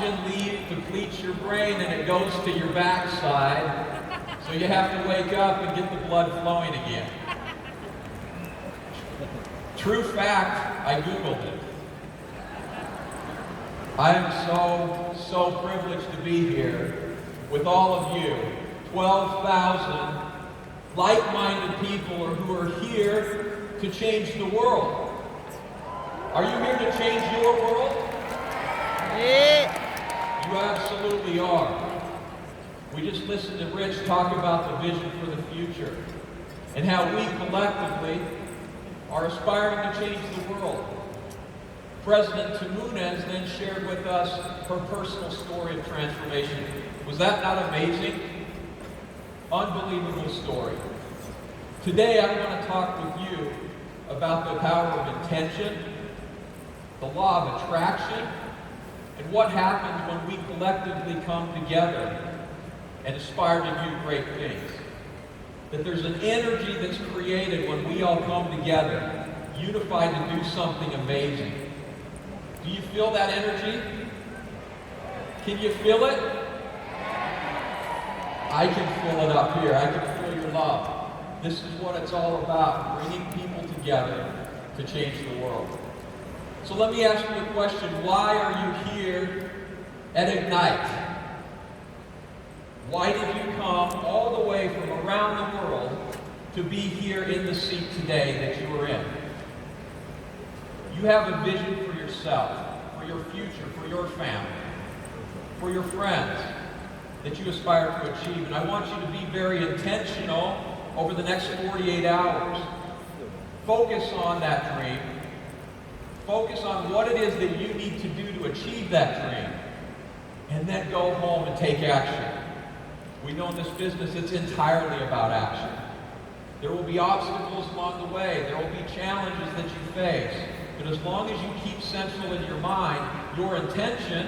oxygen depletes your brain and it goes to your backside. So you have to wake up and get the blood flowing again. True fact, I Googled it. I am so privileged to be here with all of you, 12,000 like-minded people who are here to change the world. Are you here to change your world? Yeah. You absolutely are. We just listened to Rich talk about the vision for the future and how we collectively are aspiring to change the world. President Tamunez then shared with us her personal story of transformation. Was that not amazing? Unbelievable story. Today I want to talk with you about the power of intention, the law of attraction, and what happens when we collectively come together and aspire to do great things. That there's an energy that's created when we all come together, unified to do something amazing. Do you feel that energy? Can you feel it? I can feel it up here. I can feel your love. This is what it's all about, bringing people together to change the world. So let me ask you a question. Why are you here at Ignite? Why did you come all the way from around the world to be here in the seat today that you are in? You have a vision for yourself, for your future, for your family, for your friends that you aspire to achieve. And I want you to be very intentional over the next 48 hours. Focus on that dream. Focus on what it is that you need to do to achieve that dream. And then go home and take action. We know in this business it's entirely about action. There will be obstacles along the way. There will be challenges that you face. But as long as you keep central in your mind, your intention,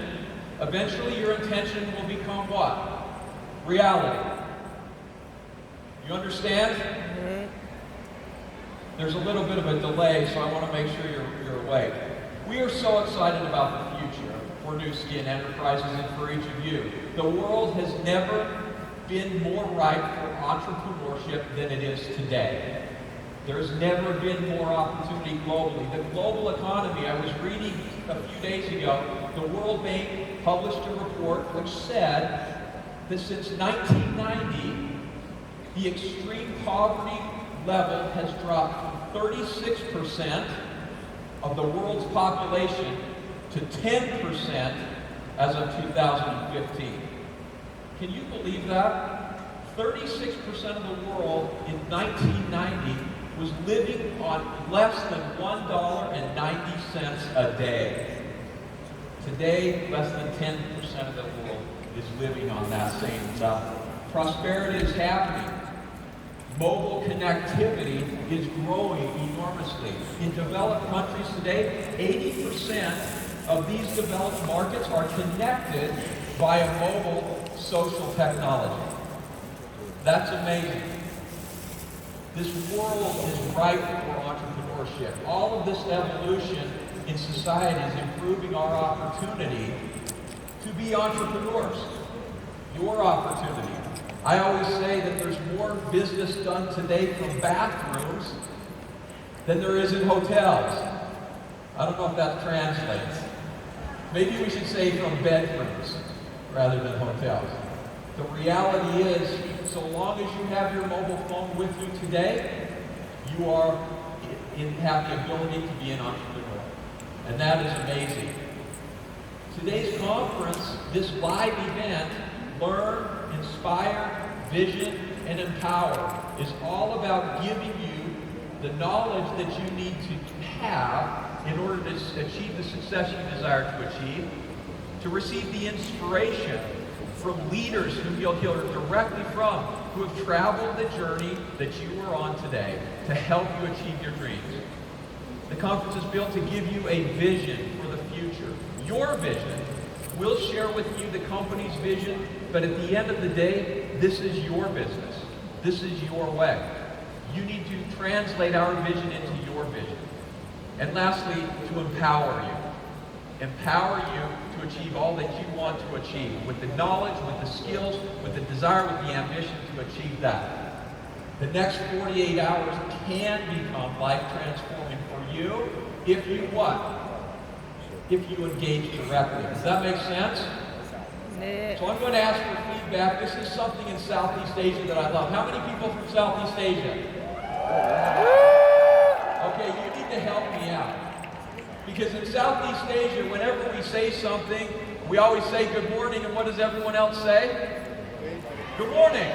eventually your intention will become what? Reality. You understand? Mm-hmm. There's a little bit of a delay, so I want to make sure you're awake. We are so excited about the future for New Skin Enterprises and for each of you. The world has never been more ripe for entrepreneurship than it is today. There's never been more opportunity globally. The global economy, I was reading a few days ago, the World Bank published a report which said that since 1990, the extreme poverty level has dropped from 36% of the world's population to 10% as of 2015. Can you believe that? 36% of the world in 1990 was living on less than $1.90 a day. Today, less than 10% of the world is living on that same level. Prosperity is happening. Mobile connectivity is growing enormously. In developed countries today, 80% of these developed markets are connected via mobile social technology. That's amazing. This world is ripe for entrepreneurship. All of this evolution in society is improving our opportunity to be entrepreneurs. Your opportunity. I always say that there's more business done today from bathrooms than there is in hotels. I don't know if that translates. Maybe we should say from bedrooms rather than hotels. The reality is, so long as you have your mobile phone with you today, you have the ability to be an entrepreneur. And that is amazing. Today's conference, this live event, Learn, Inspire, Vision, and Empower, is all about giving you the knowledge that you need to have in order to achieve the success you desire to achieve, to receive the inspiration from leaders who you'll hear directly from, who have traveled the journey that you are on today to help you achieve your dreams. The conference is built to give you a vision for the future. Your vision. We'll share with you the company's vision, but at the end of the day, this is your business. This is your way. You need to translate our vision into your vision. And lastly, to empower you. empower you to achieve all that you want to achieve, with the knowledge, with the skills, with the desire, with the ambition to achieve that. The next 48 hours can become life-transforming for you if you what? If you engage directly. Does that make sense? So I'm going to ask for feedback. This is something in Southeast Asia that I love. How many people from Southeast Asia? Okay, you need to help me out. Because in Southeast Asia, whenever we say something, we always say good morning, and what does everyone else say? Good morning.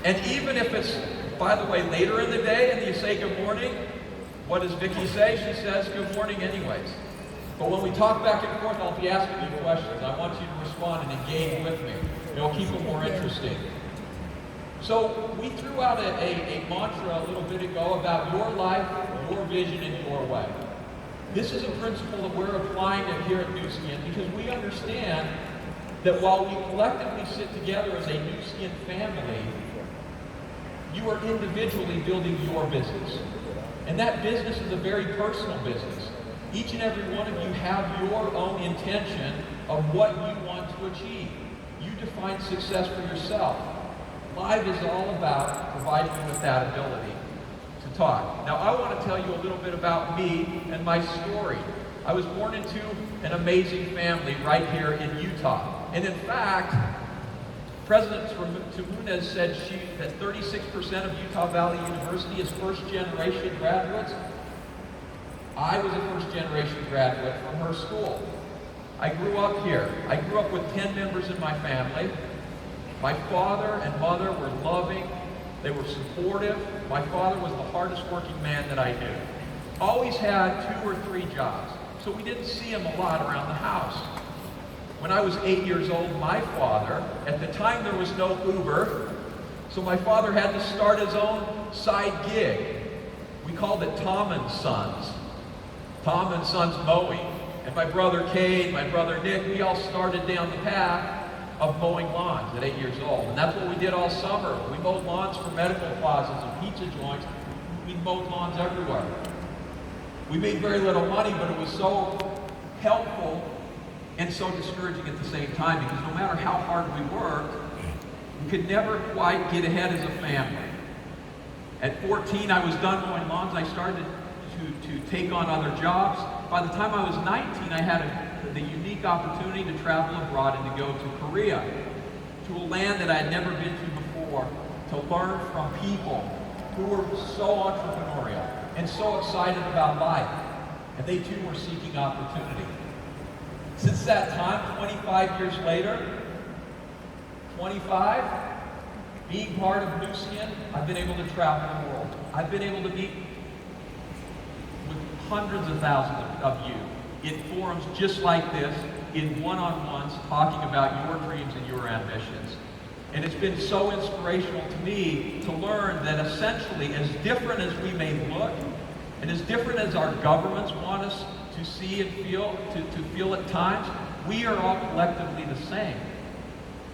And even if it's, by the way, later in the day and you say good morning, what does Vicky say? She says good morning anyways. But when we talk back and forth, I'll be asking you questions. I want you to respond and engage with me. It'll keep it more interesting. So we threw out a mantra a little bit ago about your life, your vision, and your way. This is a principle that we're applying it here at New Skin because we understand that while we collectively sit together as a New Skin family, you are individually building your business. And that business is a very personal business. Each and every one of you have your own intention of what you want to achieve. You define success for yourself. Live is all about providing you with that ability to talk. Now, I want to tell you a little bit about me and my story. I was born into an amazing family right here in Utah. And in fact, President Tumunez said that 36% of Utah Valley University is first-generation graduates. I was a first-generation graduate from her school. I grew up here. I grew up with 10 members in my family. My father and mother were loving. They were supportive. My father was the hardest working man that I knew. Always had 2 or 3 jobs, so we didn't see him a lot around the house. When I was 8 years old, my father, at the time there was no Uber, so my father had to start his own side gig. We called it Tom and Sons. Tom and Sons Mowing. And my brother Cade, my brother Nick, we all started down the path of mowing lawns at 8 years old. And that's what we did all summer. We mowed lawns for medical plazas and pizza joints. We mowed lawns everywhere. We made very little money, but it was so helpful and so discouraging at the same time, because no matter how hard we worked, we could never quite get ahead as a family. At 14, I was done mowing lawns. I started to take on other jobs. By the time I was 19, I had the unique opportunity to travel abroad and to go to Korea, to a land that I had never been to before, to learn from people who were so entrepreneurial and so excited about life. And they too were seeking opportunity. Since that time, 25 years later, 25, being part of New Skin, I've been able to travel the world. I've been able to meet with hundreds of thousands of you in forums just like this, in one-on-ones, talking about your dreams and your ambitions. And it's been so inspirational to me to learn that essentially, as different as we may look, and as different as our governments want us to see and feel, to feel at times, we are all collectively the same.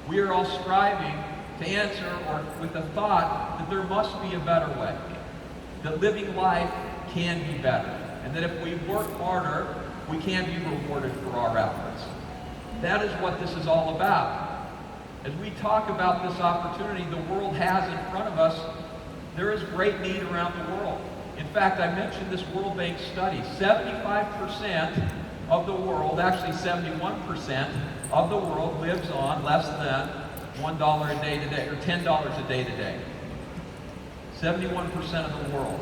We are all striving to answer, or with the thought that there must be a better way, that living life can be better, and that if we work harder, we can be rewarded for our efforts. That is what this is all about. As we talk about this opportunity the world has in front of us, there is great need around the world. In fact, I mentioned this World Bank study. 75% of the world, actually 71% of the world lives on less than $1 a day today, or $10 a day today. 71% of the world.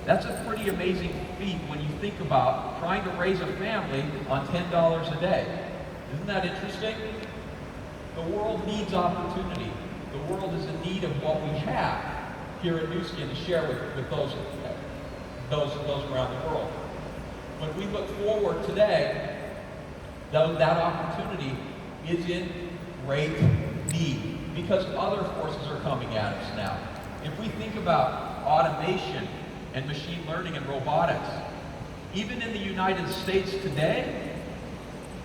That's a pretty amazing feat when you think about trying to raise a family on $10 a day. Isn't that interesting? The world needs opportunity. The world is in need of what we have here at New Skin to share with those around the world. When we look forward today, that opportunity is in great need because other forces are coming at us now. If we think about automation and machine learning and robotics, even in the United States today,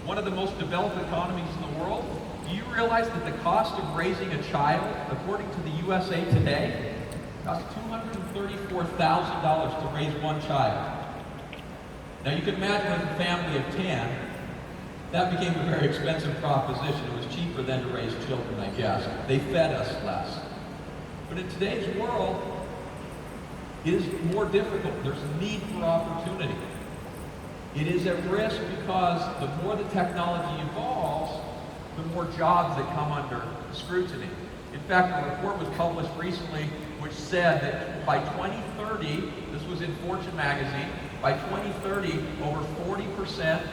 one of the most developed economies in the world, do you realize that the cost of raising a child, according to the USA Today, costs $234,000 to raise one child? Now you can imagine with a family of 10, that became a very expensive proposition. It was cheaper than to raise children, I guess. They fed us less. But in today's world, it is more difficult. There's a need for opportunity. It is at risk because the more the technology evolves, the more jobs that come under scrutiny. In fact, a report was published recently which said that by 2030, this was in Fortune magazine, by 2030, over 40%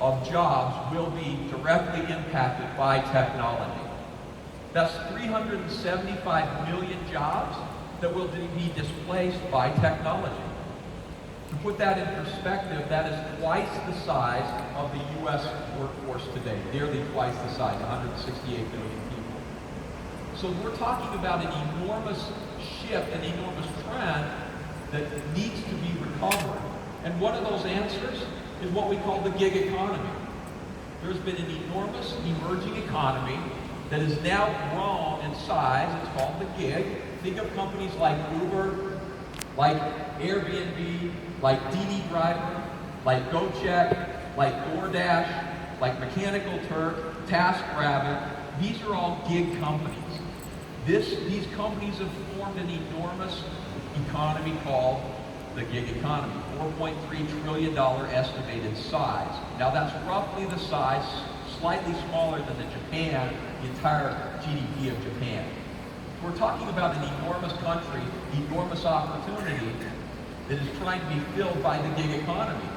of jobs will be directly impacted by technology. That's 375 million jobs that will be displaced by technology. To put that in perspective, that is twice the size of the U.S. workforce today, nearly twice the size, 168 million people. So we're talking about an enormous shift, an enormous trend that needs to be recovered. And one of those answers is what we call the gig economy. There's been an enormous emerging economy that is now grown in size. It's called the gig. Think of companies like Uber, like Airbnb, like DD Driver, like GoCheck, like DoorDash, like Mechanical Turk, TaskRabbit. These are all gig companies. These companies have formed an enormous economy called the gig economy, $4.3 trillion estimated size. Now that's roughly the size, slightly smaller than the entire GDP of Japan. We're talking about an enormous country, enormous opportunity that is trying to be filled by the gig economy.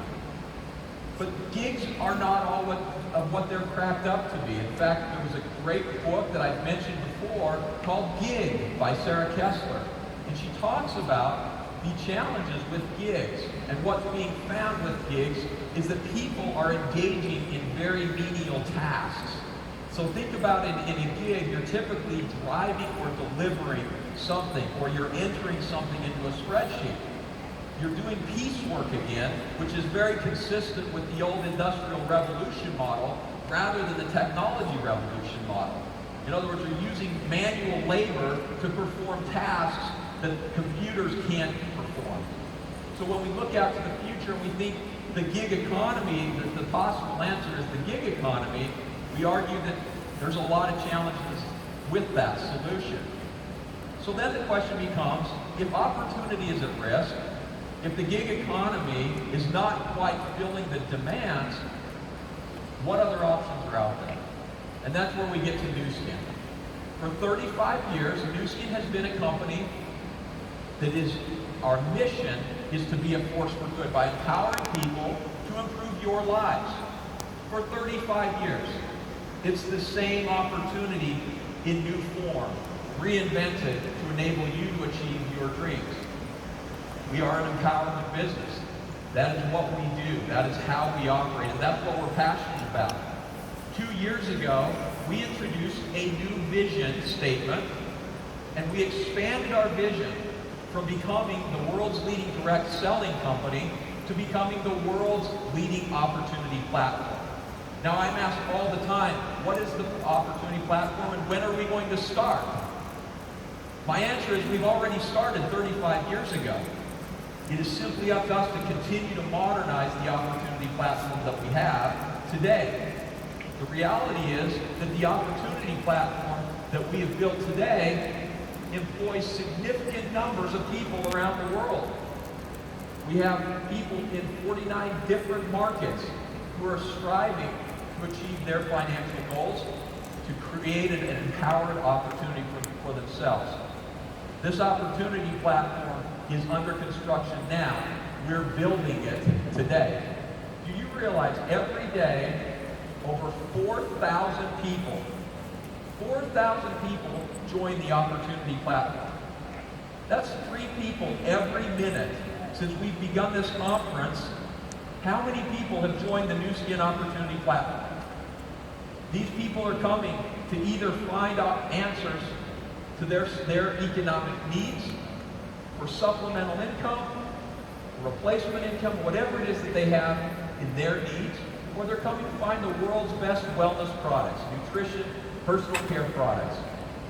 But gigs are not all what they're cracked up to be. In fact, there was a great book that I've mentioned before called Gig by Sarah Kessler. And she talks about the challenges with gigs. And what's being found with gigs is that people are engaging in very menial tasks. So think about it in a gig, you're typically driving or delivering something, or you're entering something into a spreadsheet. You're doing piecework again, which is very consistent with the old industrial revolution model rather than the technology revolution model. In other words, you're using manual labor to perform tasks that computers can't perform. So when we look out to the future and we think the gig economy, the possible answer is the gig economy, we argue that there's a lot of challenges with that solution. So then the question becomes, if opportunity is at risk, if the gig economy is not quite filling the demands, what other options are out there? And that's where we get to Nu Skin. For 35 years, Nu Skin has been a company that is, our mission is to be a force for good by empowering people to improve your lives. For 35 years. It's the same opportunity in new form, reinvented to enable you to achieve your dreams. We are an empowerment business. That is what we do. That is how we operate, and that's what we're passionate about. 2 years ago, we introduced a new vision statement, and we expanded our vision from becoming the world's leading direct selling company to becoming the world's leading opportunity platform. Now I'm asked all the time, what is the opportunity platform and when are we going to start? My answer is we've already started 35 years ago. It is simply up to us to continue to modernize the opportunity platform that we have today. The reality is that the opportunity platform that we have built today employs significant numbers of people around the world. We have people in 49 different markets who are striving to achieve their financial goals, to create an empowered opportunity for themselves. This opportunity platform is under construction now. We're building it today. Do you realize every day over 4,000 people join the opportunity platform? That's 3 people every minute since we've begun this conference. How many people have joined the Nu Skin opportunity platform? These people are coming to either find answers to their economic needs, for supplemental income, replacement income, whatever it is that they have in their needs, or they're coming to find the world's best wellness products, nutrition, personal care products.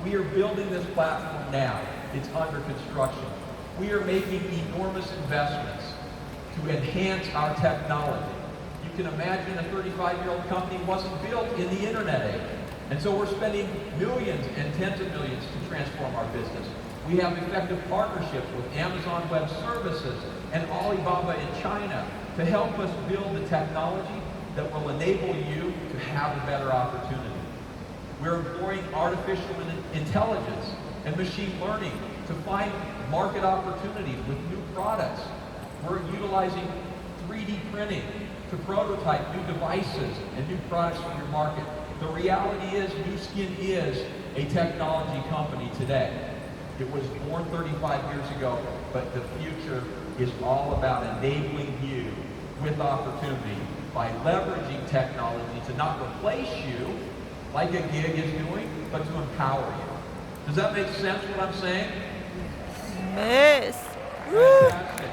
We are building this platform now. It's under construction. We are making enormous investments to enhance our technology. You can imagine a 35-year-old company wasn't built in the internet age. And so we're spending millions and tens of millions to transform our business. We have effective partnerships with Amazon Web Services and Alibaba in China to help us build the technology that will enable you to have a better opportunity. We're employing artificial intelligence and machine learning to find market opportunities with new products. We're utilizing 3D printing to prototype new devices and new products for your market. The reality is, Nu Skin is a technology company today. It was born 35 years ago, but the future is all about enabling you with opportunity by leveraging technology to not replace you, like a gig is doing, but to empower you. Does that make sense what I'm saying? Yes. Fantastic.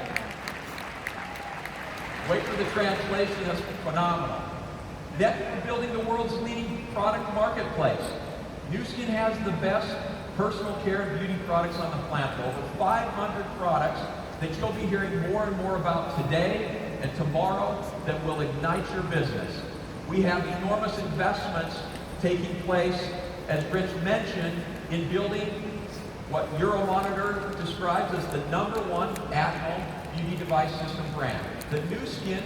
Wait for the translation, that's phenomenal. Next, we're building the world's leading product marketplace. Nu Skin has the best personal care and beauty products on the planet. Over 500 products that you'll be hearing more and more about today and tomorrow that will ignite your business. We have enormous investments taking place, as Rich mentioned, in building what Euromonitor describes as the #1 at-home beauty device system brand. The Nu Skin,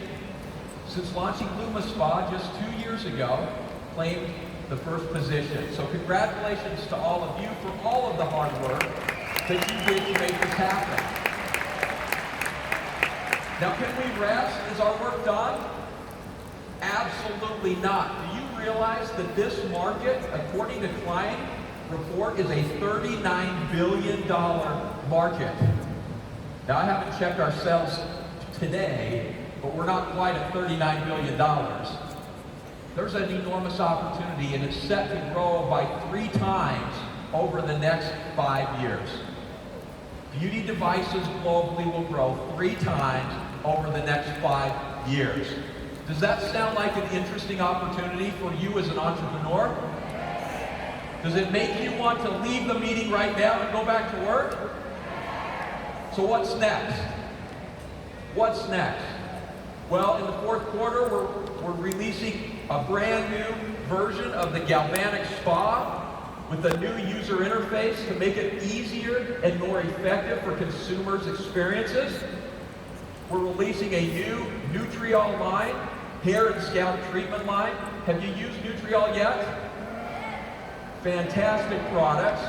since launching LumiSpa just 2 years ago, claimed the first position. So congratulations to all of you for all of the hard work that you did to make this happen. Now, can we rest? Is our work done? Absolutely not. Do you realize that this market, according to Klein report, is a $39 billion market? Now, I haven't checked our sales today, but we're not quite at $39 billion. There's an enormous opportunity, and it's set to grow by 3 times over the next 5 years. Beauty devices globally will grow 3 times over the next 5 years. Does that sound like an interesting opportunity for you as an entrepreneur? Does it make you want to leave the meeting right now and go back to work? So what's next? What's next? Well, in the 4th quarter, we're releasing a brand new version of the Galvanic Spa with a new user interface to make it easier and more effective for consumers' experiences. We're releasing a new Nutriol line, hair and scalp treatment line. Have you used Nutriol yet? Fantastic products.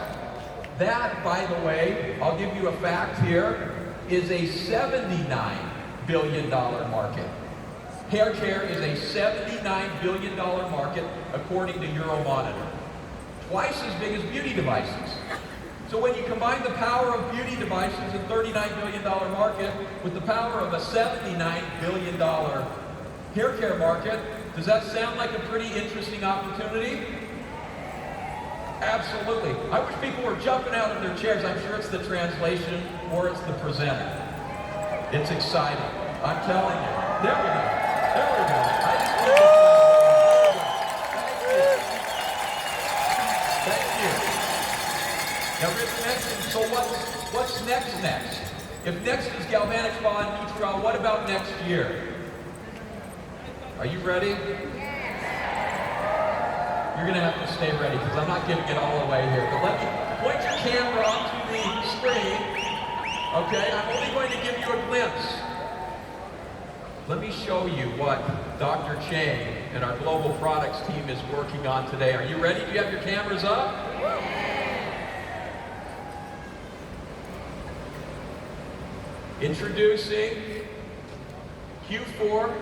That, by the way, I'll give you a fact here, is a $79 billion market. Hair care is a $79 billion market according to Euromonitor. Twice as big as beauty devices. So when you combine the power of beauty devices, a $39 billion market, with the power of a $79 billion hair care market, does that sound like a pretty interesting opportunity? Absolutely. I wish people were jumping out of their chairs. I'm sure it's the translation or it's the presenter. It's exciting. I'm telling you. There we go. There we go. I just want to Thank you. Now, Rich mentioned, so what's next? If next is Galvanic Spa and Nutriol, what about next year? Are you ready? You're going to have to stay ready because I'm not giving it all away here. But let me point your camera onto the screen. Okay, I'm only going to give you a glimpse. Let me show you what Dr. Chang and our global products team is working on today. Are you ready? Do you have your cameras up? Introducing Q4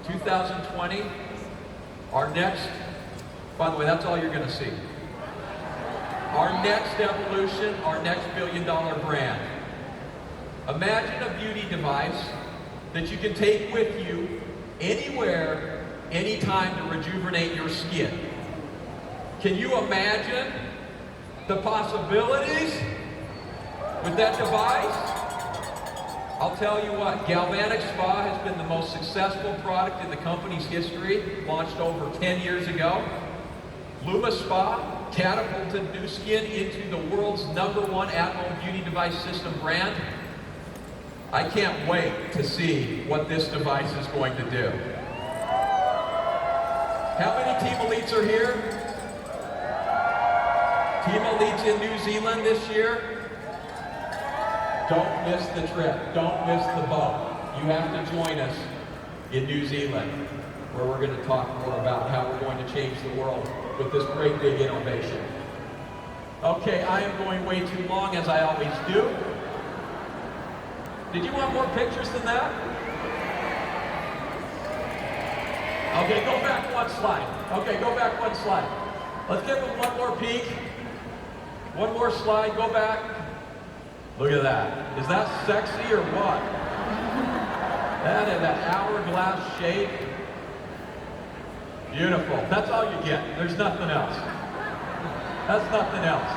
2020, our next, by the way, that's all you're going to see. Our next evolution, our next billion-dollar brand. Imagine a beauty device that you can take with you anywhere, anytime to rejuvenate your skin. Can you imagine the possibilities with that device? I'll tell you what, Galvanic Spa has been the most successful product in the company's history, launched over 10 years ago. LumiSpa catapulted Nu Skin into the world's #1 at-home beauty device system brand. I can't wait to see what this device is going to do. How many team elites are here? Team elites in New Zealand this year? Don't miss the trip. Don't miss the boat. You have to join us in New Zealand, where we're going to talk more about how we're going to change the world with this great big innovation. Okay, I am going way too long, as I always do. Did you want more pictures than that? Okay, go back one slide. Okay, go back one slide. Let's give them one more peek. One more slide, go back. Look at that. Is that sexy or what? That is that hourglass shape. Beautiful. That's all you get. There's nothing else. That's nothing else.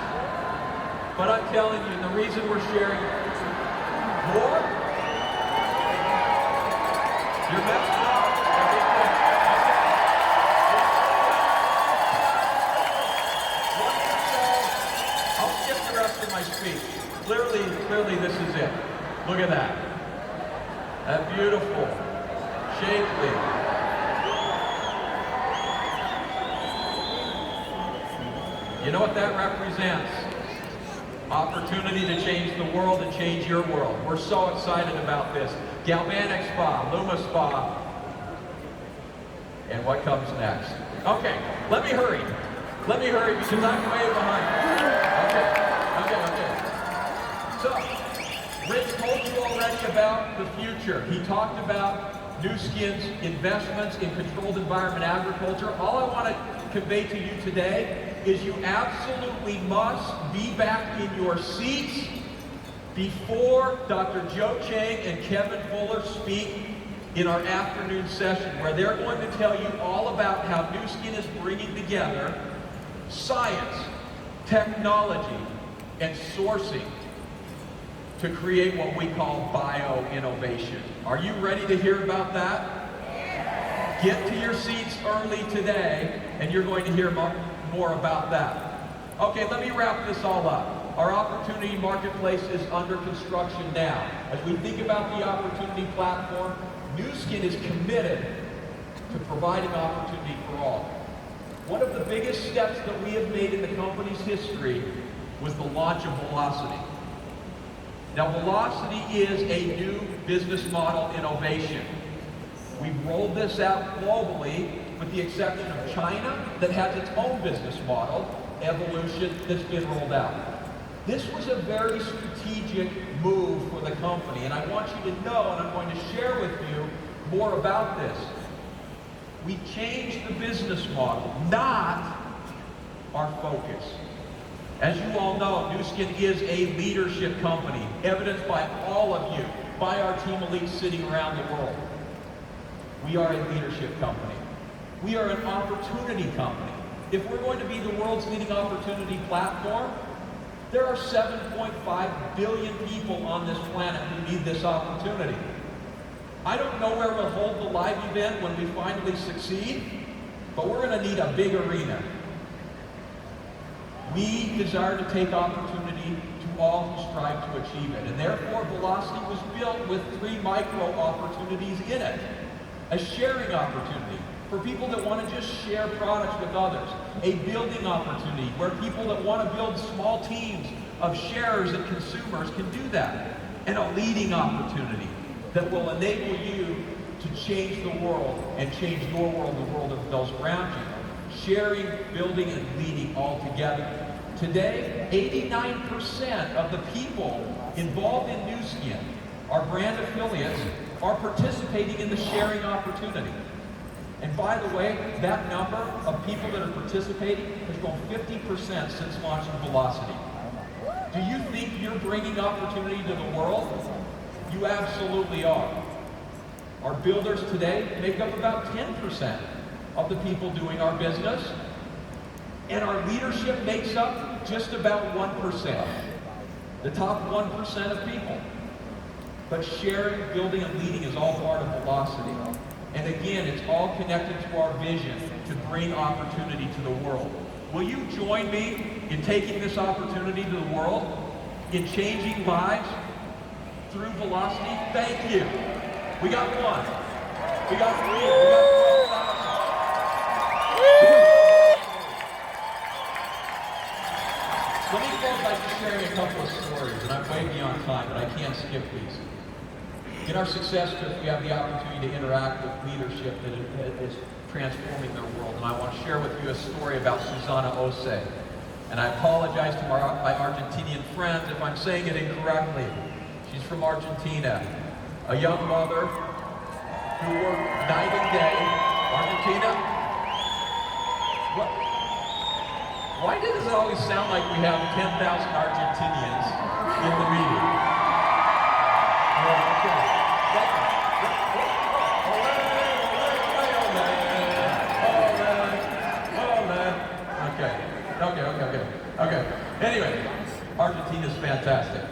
But I'm telling you, the reason we're sharing more, you're messing up. I'll skip the rest of my speech. Clearly this is it. Look at that. That beautiful, shapely. You know what that represents? Opportunity to change the world and change your world. We're so excited about this. Galvanic Spa, Luma Spa, and what comes next? Okay, let me hurry. Let me hurry because I'm way behind. Okay. So, Rich told you already about the future. He talked about Nu Skin's investments in controlled environment agriculture. All I want to convey to you today is you absolutely must be back in your seats before Dr. Joe Chang and Kevin Fuller speak in our afternoon session, where they're going to tell you all about how Nu Skin is bringing together science, technology, and sourcing to create what we call bio-innovation. Are you ready to hear about that? Get to your seats early today, and you're going to hear more about that. Okay, let me wrap this all up. Our opportunity marketplace is under construction now. As we think about the opportunity platform, Nu Skin is committed to providing opportunity for all. One of the biggest steps that we have made in the company's history was the launch of Velocity. Now, Velocity is a new business model innovation. We've rolled this out globally, with the exception of China, that has its own business model, Evolution, that's been rolled out. This was a very strategic move for the company, and I want you to know, and I'm going to share with you more about this. We changed the business model, not our focus. As you all know, Nu Skin is a leadership company, evidenced by all of you, by our team elites sitting around the world. We are a leadership company. We are an opportunity company. If we're going to be the world's leading opportunity platform, there are 7.5 billion people on this planet who need this opportunity. I don't know where we'll hold the live event when we finally succeed, but we're going to need a big arena. We desire to take opportunity to all who strive to achieve it, and therefore Velocity was built with 3 micro opportunities in it. A sharing opportunity for people that want to just share products with others. A building opportunity where people that want to build small teams of sharers and consumers can do that. And a leading opportunity that will enable you to change the world and change your world, the world of those around you. Sharing, building, and leading all together. Today, 89% of the people involved in Nu Skin, our brand affiliates, are participating in the sharing opportunity. And by the way, that number of people that are participating has grown 50% since launching Velocity. Do you think you're bringing opportunity to the world? You absolutely are. Our builders today make up about 10% of the people doing our business, and our leadership makes up just about 1%. The top 1% of people. But sharing, building, and leading is all part of Velocity. And again, it's all connected to our vision to bring opportunity to the world. Will you join me in taking this opportunity to the world, in changing lives through velocity? Thank you. We got one. We got three. We got 12,000. Let me close by just sharing a couple of stories, and I'm way beyond time, but I can't skip these. In our success trips, we have the opportunity to interact with leadership that is transforming their world, and I want to share with you a story about Susana Ose. And I apologize to my Argentinian friends if I'm saying it incorrectly. She's from Argentina, a young mother who worked night and day. Argentina? What? Why does it always sound like we have 10,000 Argentinians in the meeting? Oh, okay. Okay. Anyway, Argentina's fantastic.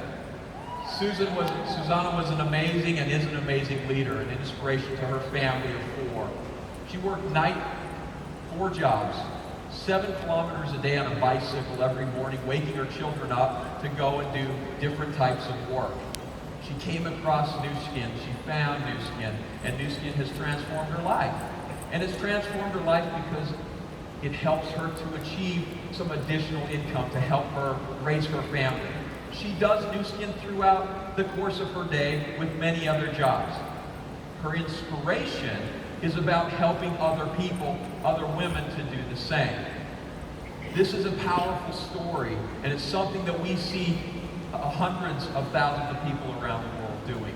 Susana was an amazing and is an amazing leader, an inspiration to her family of 4. She worked 4 jobs, 7 kilometers a day on a bicycle every morning, waking her children up to go and do different types of work. She came across Nu Skin, she found Nu Skin, and Nu Skin has transformed her life. And it's transformed her life because it helps her to achieve some additional income to help her raise her family. She does Nu Skin throughout the course of her day with many other jobs. Her inspiration is about helping other people, other women, to do the same. This is a powerful story, and it's something that we see hundreds of thousands of people around the world doing.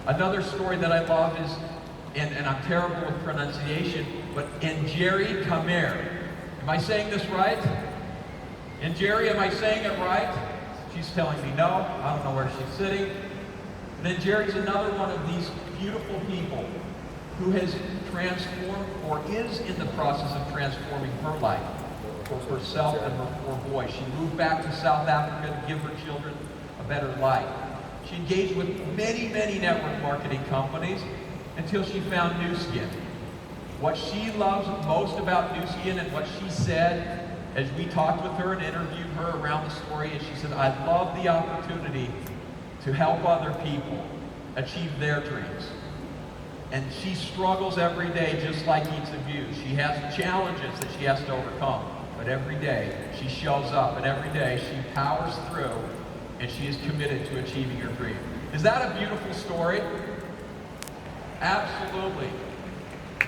Another story that I love is, and I'm terrible with pronunciation, but Njeri Kamer. Am I saying this right? Njeri, am I saying it right? She's telling me no. I don't know where she's sitting. And Njeri's another one of these beautiful people who has transformed or is in the process of transforming her life for herself and her 4 boys. She moved back to South Africa to give her children a better life. She engaged with many, many network marketing companies until she found Nu Skin. What she loves most about Nu Skin and what she said as we talked with her and interviewed her around the story is she said, I love the opportunity to help other people achieve their dreams. And she struggles every day just like each of you. She has challenges that she has to overcome. But every day she shows up, and every day she powers through, and she is committed to achieving her dream. Is that a beautiful story? Absolutely.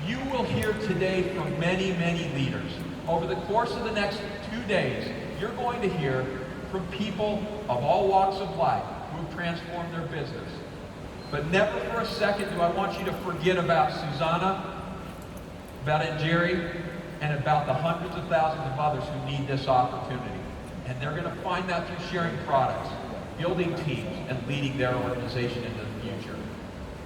You will hear today from many, many leaders. Over the course of the next 2 days, you're going to hear from people of all walks of life who have transformed their business. But never for a second do I want you to forget about Susana, about Njeri, and about the hundreds of thousands of others who need this opportunity. And they're going to find that through sharing products, building teams, and leading their organization into the future.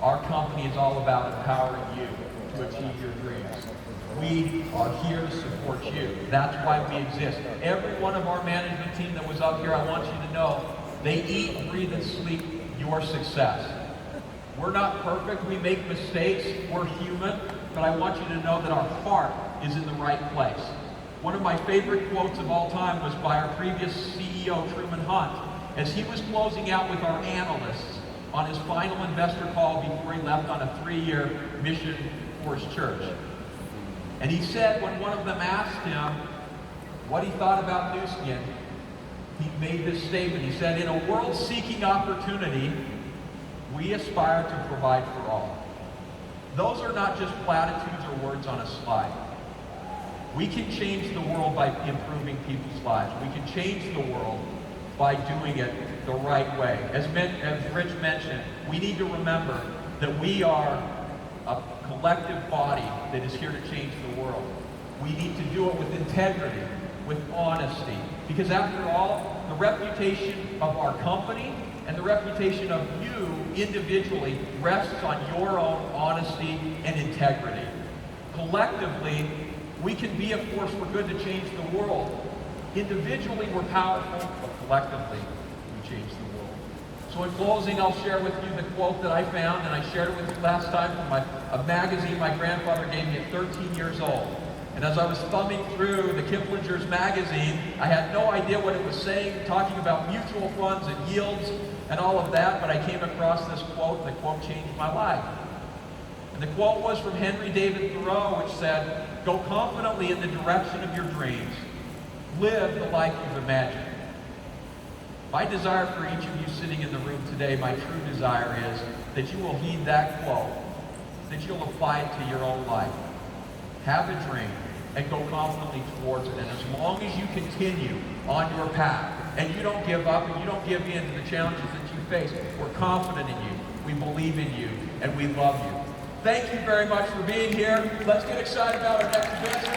Our company is all about empowering you to achieve your dreams. We are here to support you. That's why we exist. Every one of our management team that was up here, I want you to know, they eat, breathe, and sleep your success. We're not perfect. We make mistakes. We're human. But I want you to know that our heart is in the right place. One of my favorite quotes of all time was by our previous CEO, Truman Hunt, as he was closing out with our analysts on his final investor call before he left on a 3-year mission for his church. And he said when one of them asked him what he thought about Nu Skin, he made this statement. He said, in a world seeking opportunity, we aspire to provide for all. Those are not just platitudes or words on a slide. We can change the world by improving people's lives. We can change the world by doing it the right way. As Rich mentioned, we need to remember that we are a collective body that is here to change the world. We need to do it with integrity, with honesty, because after all, the reputation of our company and the reputation of you individually rests on your own honesty and integrity. Collectively, we can be a force for good to change the world. Individually, we're powerful, but collectively, we change the world. So in closing, I'll share with you the quote that I found, and I shared it with you last time from a magazine my grandfather gave me at 13 years old. And as I was thumbing through the Kiplinger's magazine, I had no idea what it was saying, talking about mutual funds and yields and all of that, but I came across this quote, and the quote changed my life. And the quote was from Henry David Thoreau, which said, "Go confidently in the direction of your dreams. Live the life you've imagined." My desire for each of you sitting in the room today, my true desire is that you will heed that quote, that you'll apply it to your own life. Have a dream and go confidently towards it. And as long as you continue on your path and you don't give up and you don't give in to the challenges that you face, we're confident in you, we believe in you, and we love you. Thank you very much for being here. Let's get excited about our next event.